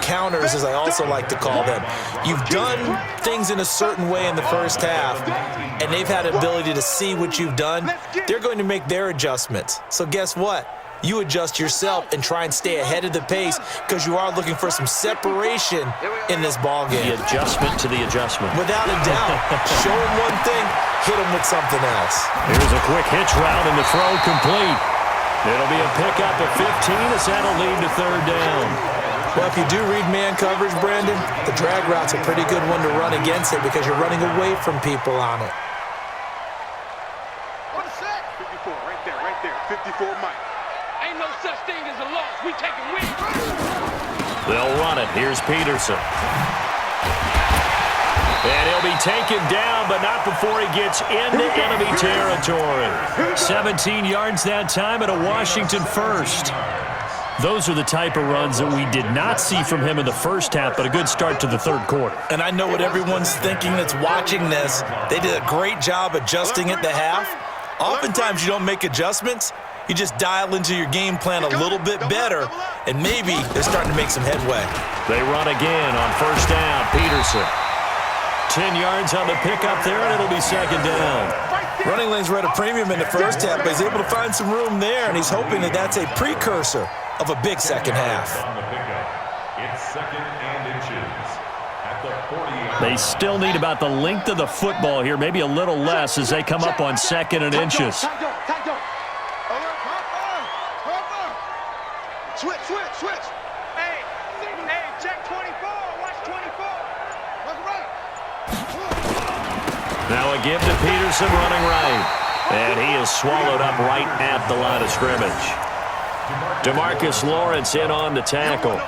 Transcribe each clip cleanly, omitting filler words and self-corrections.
counters, as I also like to call them. You've done things in a certain way in the first half, and they've had the ability to see what you've done. They're going to make their adjustments. So guess what? You adjust yourself and try and stay ahead of the pace because you are looking for some separation in this ball game. The adjustment to the adjustment. Without a doubt. Show them one thing, hit them with something else. Here's a quick hitch route and the throw complete. It'll be a pickup of 15 as that'll lead to third down. Well, if you do read man coverage, Brandon, the drag route's a pretty good one to run against it because you're running away from people on it. 54, right there. 54, Mike. Ain't no such thing as a loss. We take a win. They'll run it. Here's Peterson. And he'll be taken down, but not before he gets into enemy territory. 17 yards that time and a Washington first. Those are the type of runs that we did not see from him in the first half, but a good start to the third quarter. And I know what everyone's thinking that's watching this. They did a great job adjusting at the half. Oftentimes you don't make adjustments. You just dial into your game plan a little bit better, and maybe they're starting to make some headway. They run again on first down. Peterson. 10 yards on the pickup there, and it'll be second down. Running lanes were at a premium in the first half, but he's able to find some room there, and he's hoping that that's a precursor of a big second half. It's second and inches at the 40. They still need about the length of the football here, maybe a little less as they come up on second and inches. Switch. Hey, check 24. Watch 24. Now a give to Peterson running right. And he is swallowed up right at the line of scrimmage. DeMarcus Lawrence in on the tackle.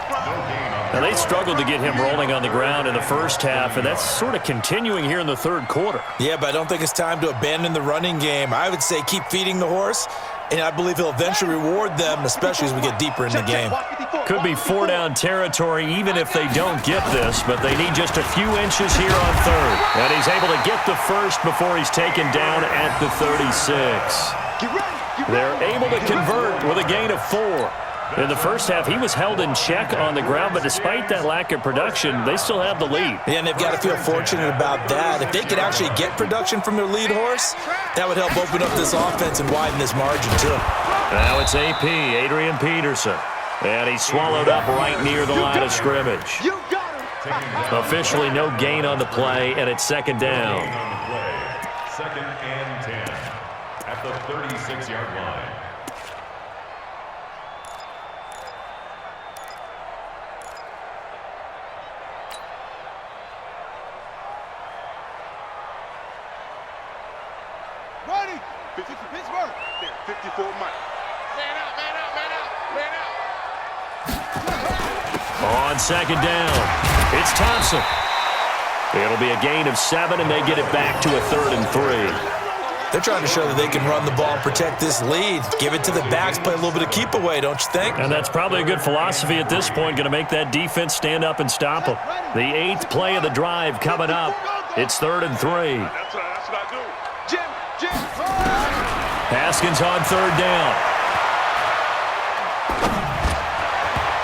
Now they struggled to get him rolling on the ground in the first half, and that's sort of continuing here in the third quarter. Yeah, but I don't think it's time to abandon the running game. I would say keep feeding the horse, and I believe he'll eventually reward them, especially as we get deeper in the game. Could be four-down territory even if they don't get this, but they need just a few inches here on third. And he's able to get the first before he's taken down at the 36. They're able to convert with a gain of 4. In the first half, he was held in check on the ground, but despite that lack of production, they still have the lead. Yeah, and they've got to feel fortunate about that. If they could actually get production from their lead horse, that would help open up this offense and widen this margin, too. Now it's AP, Adrian Peterson. And he's swallowed up right near the line of scrimmage. Officially no gain on the play, and it's second down. Second and 10 at the 36-yard line. Ready. 50 for Pittsburgh. There, 54 Mike. Man out. On second down, it's Thompson. It'll be a gain of 7, and they get it back to a 3rd and 3. They're trying to show that they can run the ball and protect this lead. Give it to the backs, play a little bit of keep away, don't you think? And that's probably a good philosophy at this point, going to make that defense stand up and stop them. The 8th play of the drive coming up. It's 3rd and 3. That's what I do. Jim. Haskins on third down.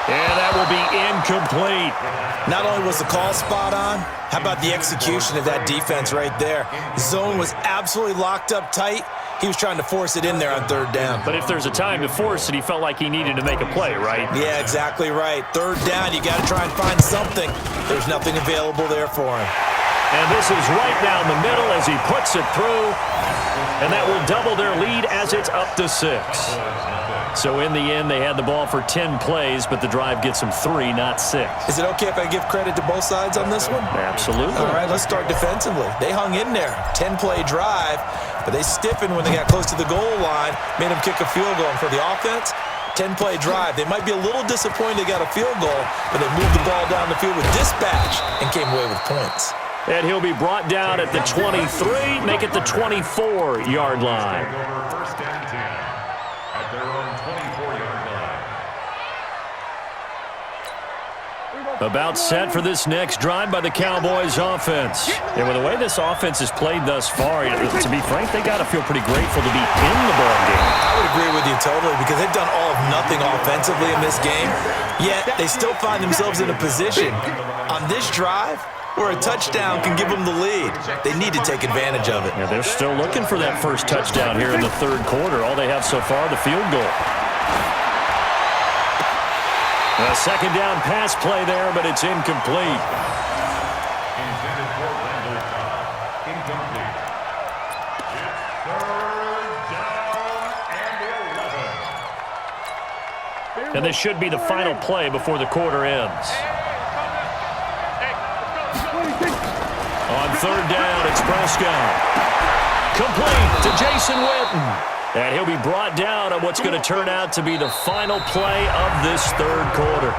And that will be incomplete. Not only was the call spot on, how about the execution of that defense right there? Zone was absolutely locked up tight. He was trying to force it in there on third down. But if there's a time to force it, he felt like he needed to make a play, right? Yeah, exactly right. Third down, you got to try and find something. There's nothing available there for him. And this is right down the middle as he puts it through. And that will double their lead as it's up to 6. So in the end, they had the ball for 10 plays, but the drive gets them 3, not 6. Is it okay if I give credit to both sides on this one? Absolutely. All right, let's start defensively. They hung in there. 10-play drive, but they stiffened when they got close to the goal line, made them kick a field goal. And for the offense, 10-play drive. They might be a little disappointed they got a field goal, but they moved the ball down the field with dispatch and came away with points. And he'll be brought down at the 23, make it the 24-yard line. First and 10 at their own 24-yard line. About set for this next drive by the Cowboys offense. And with the way this offense has played thus far, to be frank, they got to feel pretty grateful to be in the ball game. I would agree with you totally because they've done all of nothing offensively in this game, yet they still find themselves in a position on this drive where a touchdown can give them the lead. They need to take advantage of it. Yeah, they're still looking for that first touchdown here in the third quarter. All they have so far, the field goal. A second down pass play there, but it's incomplete. Intended for Randall Cobb. Incomplete. It's third down and 11. And this should be the final play before the quarter ends. On third down, it's Prescott. Complete to Jason Witten. And he'll be brought down on what's going to turn out to be the final play of this third quarter.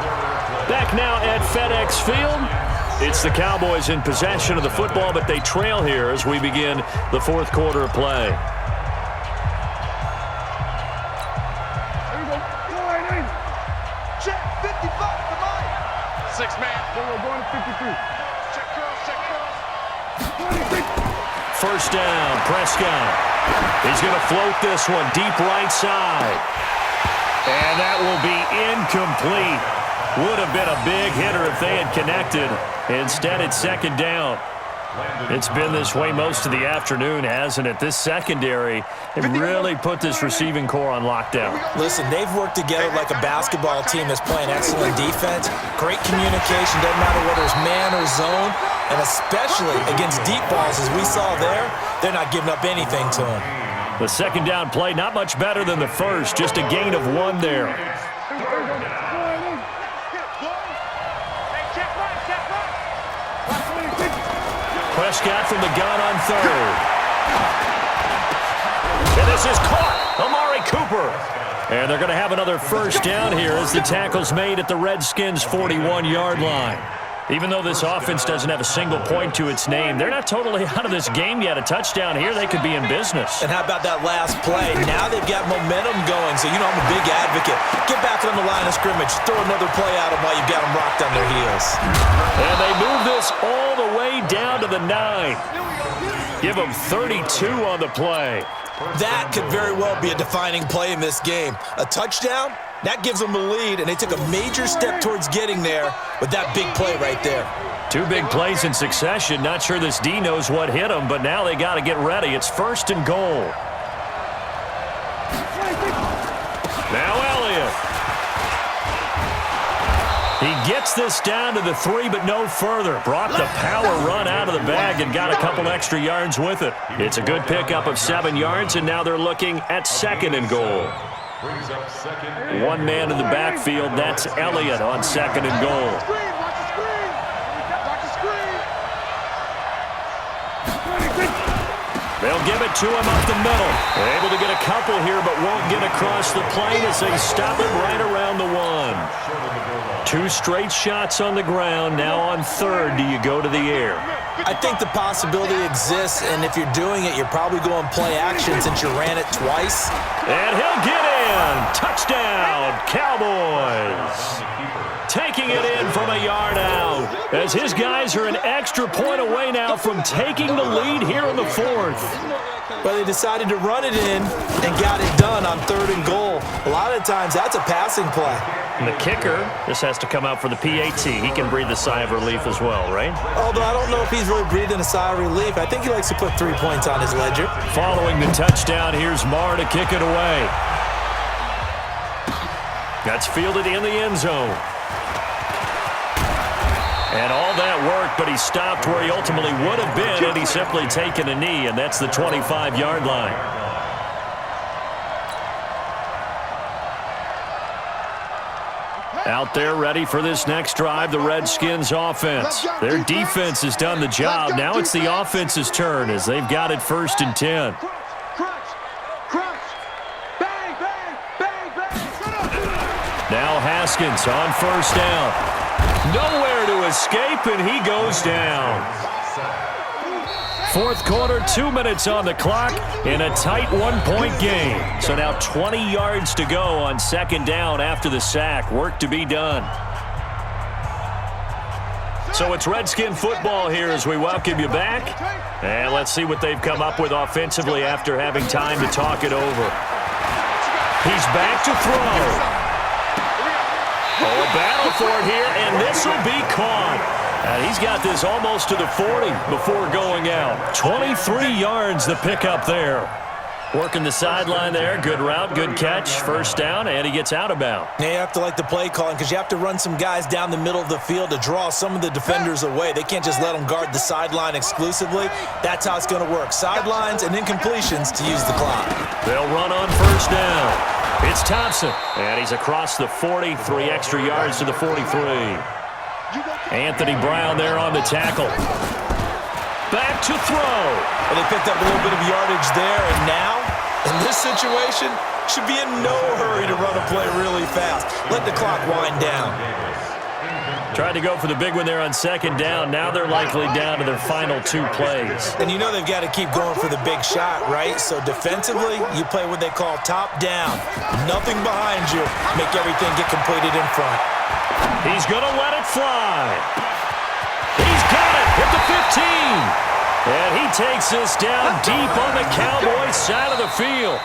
Back now at FedEx Field. It's the Cowboys in possession of the football, but they trail here as we begin the fourth quarter of play. Check 55 to Mike. 6 man. We're going to 53. Check cross, check cross. First down, Prescott. He's going to float this one deep right side. And that will be incomplete. Would have been a big hitter if they had connected. Instead, it's second down. It's been this way most of the afternoon, hasn't it? This secondary, it really put this receiving core on lockdown. Listen, they've worked together like a basketball team that's playing excellent defense. Great communication, doesn't matter whether it's man or zone. And especially against deep balls, as we saw there, they're not giving up anything to them. The second down play, not much better than the first, just a gain of 1 there. Prescott from the gun on third. And this is caught. Amari Cooper. And they're going to have another first down here as the tackle's made at the Redskins' 41-yard line. Even though this offense doesn't have a single point to its name, they're not totally out of this game yet. A touchdown here, they could be in business. And how about that last play? Now they've got momentum going, so you know I'm a big advocate. Get back on the line of scrimmage. Throw another play at them while you've got them rocked on their heels. And they move this all the way down to the 9. Give them 32 on the play. That could very well be a defining play in this game. A touchdown? That gives them the lead, and they took a major step towards getting there with that big play right there. 2 big plays in succession. Not sure this D knows what hit him, but now they got to get ready. It's first and goal. Now Elliott. He gets this down to the 3, but no further. Brought the power run out of the bag and got a couple extra yards with it. It's a good pickup of 7 yards, and now they're looking at second and goal. Brings up second and 1 man in the backfield. That's Elliott on second and goal. Watch the screen. Watch the screen. They'll give it to him up the middle. They're able to get a couple here, but won't get across the plane as they stop it right around the 1. 2 straight shots on the ground. Now on third, do you go to the air? I think the possibility exists, and if you're doing it, you're probably going play action since you ran it twice. And he'll get in. Touchdown, Cowboys. Taking it in from a yard out, as his guys are an extra point away now from taking the lead here in the fourth. But they decided to run it in and got it done on third and goal. A lot of times, that's a passing play. And the kicker, this has to come out for the PAT. He can breathe a sigh of relief as well, right? Although I don't know if he's really breathing a sigh of relief. I think he likes to put 3 points on his ledger. Following the touchdown, here's Marr to kick it away. That's fielded in the end zone. And all that worked, but he stopped where he ultimately would have been, and he's simply taken a knee, and that's the 25-yard line. Out there ready for this next drive, the Redskins offense. Their defense has done the job. Now it's the offense's turn as they've got it first and 10. Now Haskins on first down. Nowhere to escape, and he goes down. Fourth quarter, 2 minutes on the clock in a tight 1-point game. So now 20 yards to go on second down after the sack. Work to be done. So it's Redskin football here as we welcome you back. And let's see what they've come up with offensively after having time to talk it over. He's back to throw. Oh, a battle for it here, and this will be caught. And he's got this almost to the 40 before going out. 23 yards the pickup there. Working the sideline there. Good route, good catch. First down, and he gets out of bounds. Now you have to like the play calling because you have to run some guys down the middle of the field to draw some of the defenders away. They can't just let them guard the sideline exclusively. That's how it's going to work. Sidelines and incompletions to use the clock. They'll run on first down. It's Thompson, and he's across the 40, 3 extra yards to the 43. Anthony Brown there on the tackle. Back to throw. Well, they picked up a little bit of yardage there, and now, in this situation, should be in no hurry to run a play really fast. Let the clock wind down. Tried to go for the big one there on second down. Now they're likely down to their final 2 plays. And you know they've got to keep going for the big shot, right? So defensively, you play what they call top down. Nothing behind you. Make everything get completed in front. He's going to let it fly. He's got it at the 15. And he takes this down deep on the Cowboys' side of the field.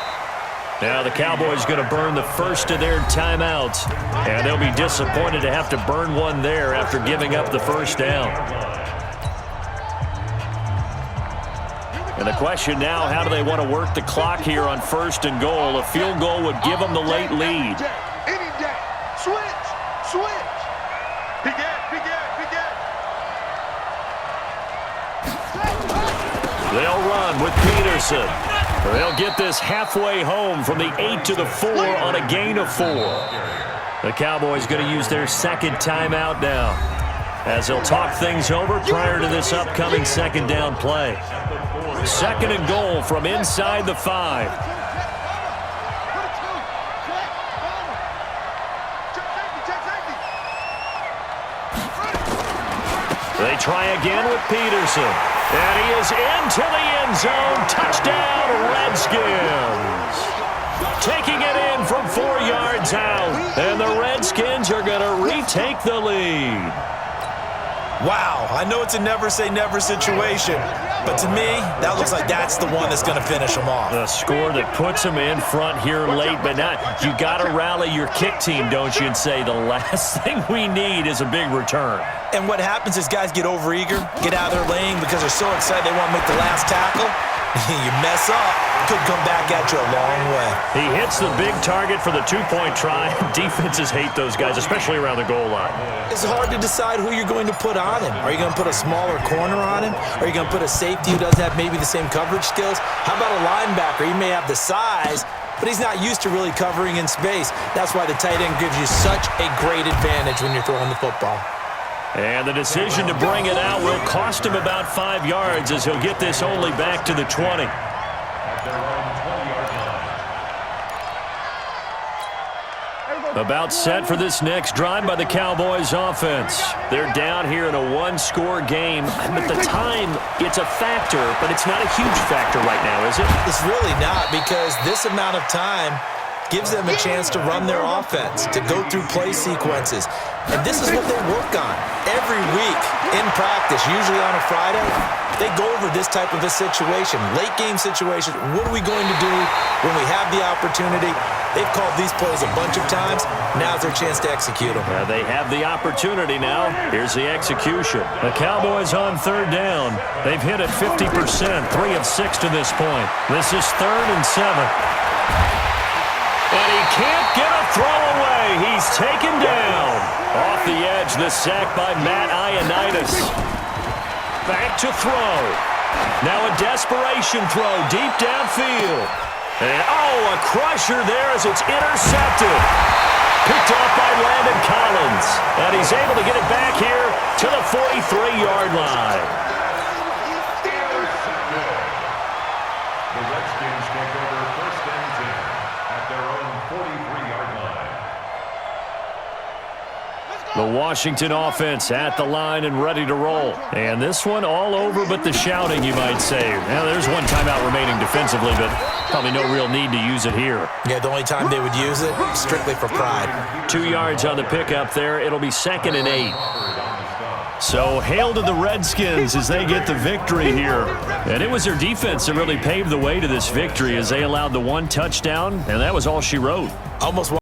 Now the Cowboys going to burn the first of their timeouts. And they'll be disappointed to have to burn one there after giving up the first down. And the question now, how do they want to work the clock here on first and goal? A field goal would give them the late lead. Any day. Switch. Big Ed. They'll run with Peterson. They'll get this halfway home from the 8 to the 4 on a gain of 4. The Cowboys going to use their second timeout now as they'll talk things over prior to this upcoming second down play. Second and goal from inside the 5. They try again with Peterson. And he is into the end zone. Touchdown, Redskins. Taking it in from 4 yards out. And the Redskins are going to retake the lead. Wow, I know it's a never-say-never situation, but to me, that looks like that's the one that's going to finish them off. The score that puts them in front here late, but not. You got to rally your kick team, don't you, and say the last thing we need is a big return. And what happens is guys get overeager, get out of their lane because they're so excited they want to make the last tackle. You mess up, could come back at you a long way. He hits the big target for the 2-point try. Defenses hate those guys, especially around the goal line. It's hard to decide who you're going to put on him. Are you going to put a smaller corner on him? Are you going to put a safety who doesn't have maybe the same coverage skills? How about a linebacker? He may have the size, but he's not used to really covering in space. That's why the tight end gives you such a great advantage when you're throwing the football. And the decision to bring it out will cost him about 5 yards as he'll get this only back to the 20. About set for this next drive by the Cowboys offense. They're down here in a 1-score game. At the time, it's a factor, but it's not a huge factor right now, is it? It's really not, because this amount of time gives them a chance to run their offense, to go through play sequences. And this is what they work on every week in practice, usually on a Friday. They go over this type of a situation, late game situation. What are we going to do when we have the opportunity? They've called these plays a bunch of times. Now's their chance to execute them. They have the opportunity now. Here's the execution. The Cowboys on third down. They've hit it 50%, 3 of 6 to this point. This is 3rd and 7. And he can't get a throw away. He's taken down. Off the edge, the sack by Matt Ioannidis. Back to throw. Now a desperation throw deep downfield. And, a crusher there as it's intercepted. Picked off by Landon Collins. And he's able to get it back here to the 43-yard line. The Redskins take over 1st and 10 at their own 43-yard line. The Washington offense at the line and ready to roll. And this one all over but the shouting, you might say. Now, there's one timeout remaining defensively, but probably no real need to use it here. Yeah, the only time they would use it, strictly for pride. 2 yards on the pickup there. It'll be 2nd and 8. So hail to the Redskins as they get the victory here. And it was their defense that really paved the way to this victory as they allowed the one touchdown, and that was all she wrote. Almost